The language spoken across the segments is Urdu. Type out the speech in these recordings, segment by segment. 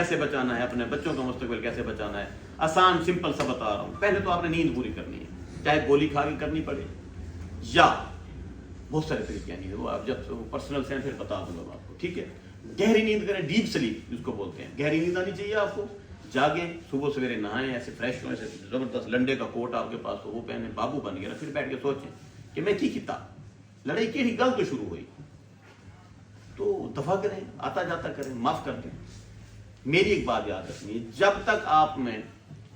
کیسے بچانا ہے، اپنے بچوں کا مستقبل کیسے بچانا ہے، آسان سمپل سا بتا رہا ہوں. پہلے تو آپ نے نیند پوری کرنی ہے، چاہے گولی کھا کے کرنی پڑے یا بہت سارے طریقے نہیں ہے، وہ آپ جب پرسنل سے پھر بتا دوں گا آپ کو. ٹھیک ہے، گہری نیند کریں، ڈیپ سلیپ جس کو بولتے ہیں. گہری نیند آنی چاہیے آپ کو. جاگیں، صبح سویرے نہائیں، ایسے فریش ہوں، ایسے زبردست لنڈے کا کوٹ آپ کے پاس ہو وہ پہنے، بابو بن گیا. پھر بیٹھ کے سوچیں کہ میں کی کیتا، لڑائی کی گل تو شروع ہوئی تو دفاع کریں، آتا جاتا کریں، معاف کر دیں. میری ایک بات یاد رکھنی ہے، جب تک آپ میں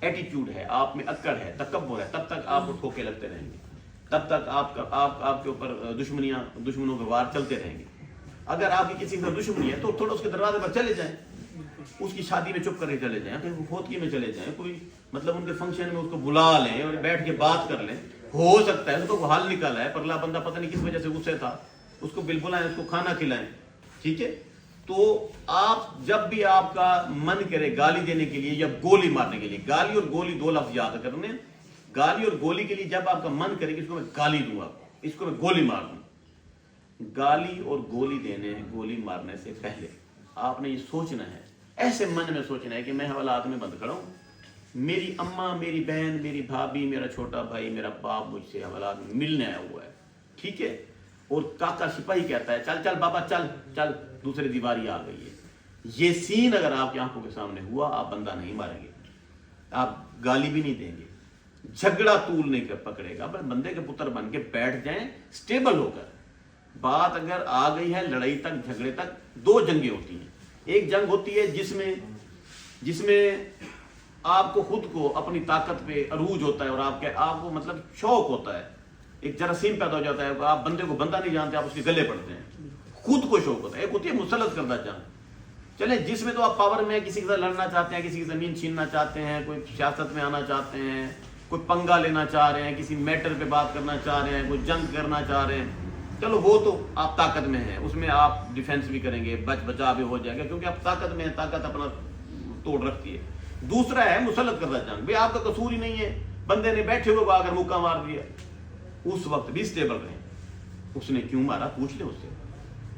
ایٹیٹیوڈ ہے، آپ میں اکڑ ہے، تکبر ہے، تب تک آپ کو ٹھوکے لگتے رہیں گے، تب تک آپ کے اوپر دشمنوں کے وار چلتے رہیں گے. اگر آپ کی کسی کا دشمنی ہے تو تھوڑا اس کے دروازے پر چلے جائیں، اس کی شادی میں چپ کر کے چلے جائیں، کہیں فوتگی میں چلے جائیں، کوئی مطلب ان کے فنکشن میں اس کو بلا لیں اور بیٹھ کے بات کر لیں. ہو سکتا ہے اس کو حل نکالا ہے، پرلا بندہ پتہ نہیں کس وجہ سے غصے تھا، اس کو بل بلائیں، اس کو کھانا کھلائیں. ٹھیک ہے، تو آپ جب بھی آپ کا من کرے گالی دینے کے لیے یا گولی مارنے کے لیے، گالی اور گولی دو لفظ یاد کرنے. گالی اور گولی کے لیے جب آپ کا من کرے کہ اس کو میں گالی دوں، آپ اس کو میں گولی مار دوں، گالی اور گولی دینے، گولی مارنے سے پہلے آپ نے یہ سوچنا ہے، ایسے من میں سوچنا ہے کہ میں حوالات میں بند کھڑا ہوں، میری اماں، میری بہن، میری بھابھی، میرا چھوٹا بھائی، میرا باپ مجھ سے حوالات میں ملنے آیا ہوا ہے. ٹھیک ہے، اور کاکا سپاہی کہتا ہے چل چل بابا چل چل، دوسری دیواری آ گئی ہے. یہ سین اگر آپ کی آنکھوں کے سامنے ہوا، آپ بندہ نہیں ماریں گے، آپ گالی بھی نہیں دیں گے، جھگڑا طول نہیں کر پکڑے گا. بندے کے پتر بن کے بیٹھ جائیں سٹیبل ہو کر. بات اگر آ گئی ہے لڑائی تک، جھگڑے تک، دو جنگیں ہوتی ہیں. ایک جنگ ہوتی ہے جس میں آپ کو خود کو اپنی طاقت پہ عروج ہوتا ہے اور آپ کو مطلب شوق ہوتا ہے، ایک جراثیم پیدا ہو جاتا ہے، آپ بندے کو بندہ نہیں جانتے، آپ اس کے گلے پڑتے ہیں، خود کو شوق ہوتا ہے. ایک ہوتی ہے مسلط کردہ جنگ. چلیں جس میں تو آپ پاور میں کسی کے ساتھ لڑنا چاہتے ہیں، کسی کی زمین چھیننا چاہتے ہیں، کوئی سیاست میں آنا چاہتے ہیں، کوئی پنگا لینا چاہ رہے ہیں، کسی میٹر پہ بات کرنا چاہ رہے ہیں، کوئی جنگ کرنا چاہ رہے ہیں، چلو وہ تو آپ طاقت میں ہیں، اس میں آپ ڈیفینس بھی کریں گے، بچا بھی ہو جائے گا، کیونکہ آپ طاقت میں ہیں، طاقت اپنا توڑ رکھتی ہے. دوسرا ہے مسلط کردہ جنگ، بھئی آپ کا قصور ہی نہیں ہے، بندے نے بیٹھے ہوئے کو آ کر مکہ مار دیا. اس وقت بھی سٹیبل رہیں، اس نے کیوں مارا پوچھ لیں اس سے.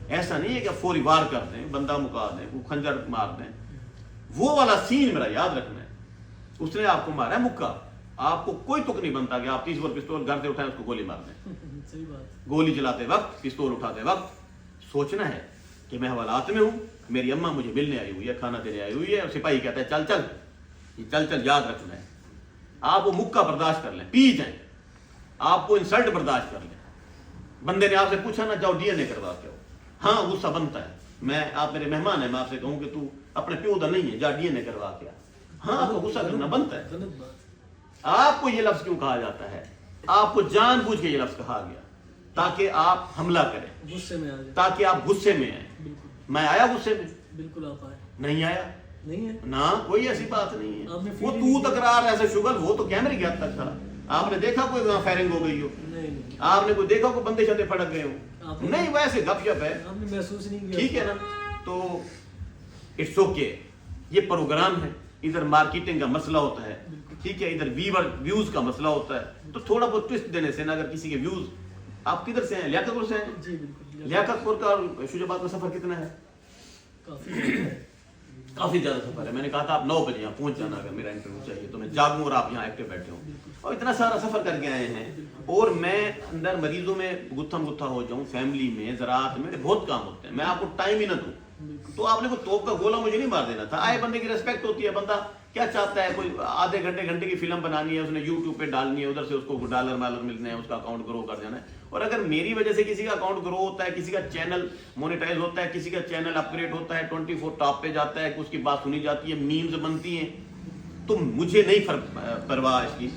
ایسا نہیں ہے کہ فوری وار کر دیں، بندہ مکا دیں، وہ خنجر مار دیں. وہ والا سین میرا یاد رکھنا ہے. اس نے آپ کو مارا ہے مکہ، آپ کو کوئی تک نہیں بنتا کہ آپ 30 بار پستول گھر سے اٹھائیں، اس کو گولی مار دیں. گولی چلاتے وقت، پستول اٹھاتے وقت سوچنا ہے کہ میں حوالات میں ہوں، میری اماں مجھے ملنے آئی ہوئی ہے، کھانا دینے آئی ہوئی ہے، اور سپاہی کہتا ہے چل چل، یہ چل چل یاد رکھنا ہے. آپ وہ مکہ برداشت کر لیں، پی جائیں، آپ کو انسلٹ برداشت کر لیں. بندے نے آپ سے پوچھا نا جاؤ ڈی این اے کروا کے آؤ، ہاں غصہ بنتا ہے، میں آپ میرے مہمان ہیں، میں آپ سے کہوں کہ تو اپنے پیو دا نہیں ہے، جا ڈی این اے کروا کے آ، ہاں آپ کو غصہ کرنا بنتا ہے. آپ کو یہ لفظ کیوں کہا جاتا ہے؟ آپ کو جان بوجھ کے یہ لفظ کہا گیا تاکہ آپ حملہ کریں، غصے میں آ جائیں، تاکہ آپ غصے میں آئیں. میں آیا غصے میں؟ بالکل آپ آئے نہیں آیا، نہیں ہے، نہ کوئی ایسی بات نہیں ہے. آپ نے وہ فیل تو نہیں کیا. تکرار ایسے شغل، وہ تو کیمرے کی حد تک تھا. آپ نے دیکھا کوئی وہاں فائرنگ ہو گئی ہو؟ نہیں، آپ نے کوئی دیکھا کوئی بندے شندے پھڑک گئے آپ ہوں؟ نے- نہیں، ویسے گپ شپ ہے. آپ نے محسوس نہیں کیا. ٹھیک ہے نا، تو اٹس اوکے. یہ پروگرام ہے، ادھر مارکیٹنگ کا مسئلہ ہوتا ہے، ٹھیک ہے، ادھر ویوز کا مسئلہ ہوتا ہے، تو تھوڑا بہت ٹوسٹ دینے سے نا، اگر کسی کے ویوز، آپ کدھر سے ہیں؟ لیاقت پور سے ہیں؟ جی بالکل، لیاقت پور کا اور شوج آباد کا سفر کتنا ہے؟ کافی زیادہ سفر ہے. میں نے کہا تھا آپ 9 بجے یہاں پہنچ جانا اگر میرا انٹرویو چاہیے تو میں جاگوں اور آپ یہاں ایکٹیو بیٹھے ہوں. اور اتنا سارا سفر کر کے آئے ہیں، اور میں اندر مریضوں میں گتھم گتھا ہو جاؤں، فیملی میں، زراعت میں، بہت کام ہوتے ہیں، میں آپ کو ٹائم ہی نہ دوں. تو آپ نے کوئی توپ کا گولا مجھے نہیں مار دینا تھا. آئے بندے کی ریسپیکٹ ہوتی ہے، بندہ کیا چاہتا ہے، کوئی آدھے گھنٹے کی فلم بنانی ہے، اس نے یوٹیوب پہ ڈالنی ہے، ادھر سے اس کو ڈالر مالر ملنے ہیں، اس کا اکاؤنٹ گرو کر جانا ہے. اور اگر میری وجہ سے کسی کا اکاؤنٹ گرو ہوتا ہے، کسی کا چینل مونیٹائز ہوتا ہے، کسی کا چینل اپ گریڈ ہوتا ہے، 24 ٹاپ پہ جاتا ہے، اس کی بات سنی جاتی ہے، میمز بنتی ہیں، تو مجھے نہیں پرواہ اس کی.